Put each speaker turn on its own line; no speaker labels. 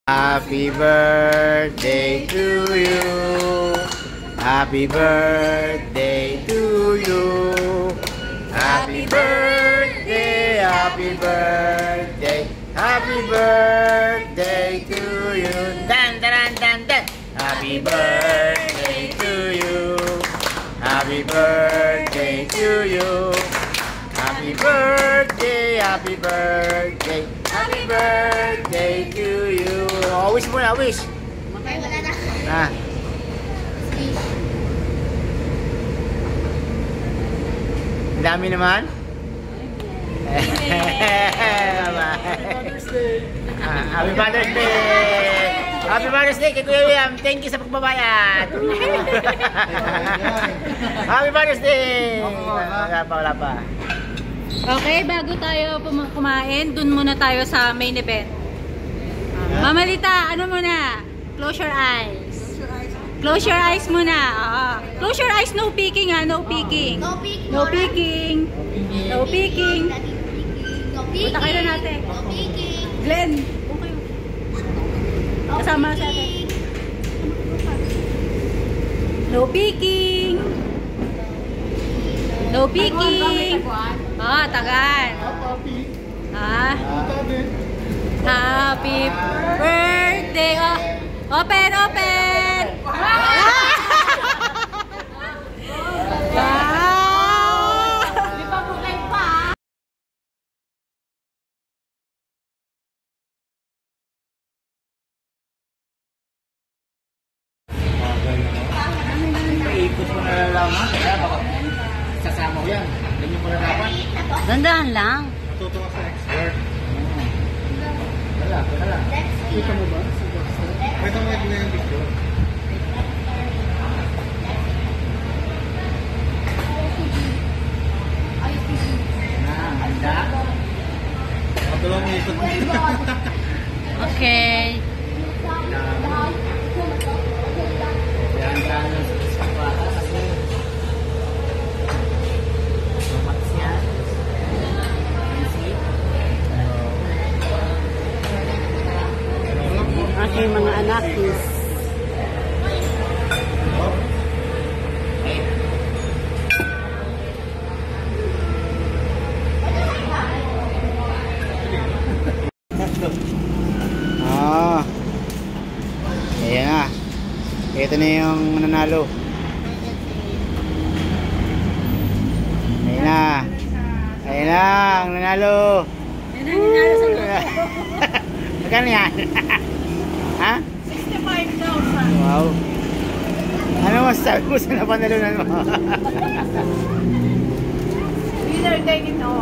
Happy birthday to you. Happy birthday to you. Happy birthday, happy birthday, happy birthday to you. Dan dan dan dan. Happy birthday to you. Happy birthday to you. Happy birthday, happy birthday, happy birthday to you. Oh, wish muna, wish.
Okay, wala na.
Ah. Dami naman. Happy Father's Day. Happy Father's Day kay Kuya William. Thank you sa pagbabayad. Happy Father's Day. Wala pa.
Okay, bago tayo kumain, dun muna tayo sa main event. Mama Lita, ano muna? Close your eyes. Close your eyes muna. Close your eyes, no peeking ha, no peeking.
No peeking.
No peeking. No peeking.
No peeking.
Punta kayo na natin.
No peeking.
Glenn, kung kayo. Kasama sa atin. No peeking. No peeking. Tagan. Happy birthday. Open, open.
Di pa kulay pa.
Ikot mo na lang ha. Kaya baka sasama ko yan. Ganyan mo na dapat.
Dandahan lang.
Natuto ka sa expert. Wala. Kita mo ba? Ito nga din na yung video. Handa? Ito lang yung ikot mo.
Okay.
Yan sana sa kwata kasi mapats niya.
Aking mga anak is
ayan na. Ito na yung nanalo. Ayan na. Ayan na ang nanalo.
yun ang nanalo sa loob.
Magkano yan? Ha?
65,000.
Wow. Ano masasabi mo sa napanalunan mo?
Winner kay ito.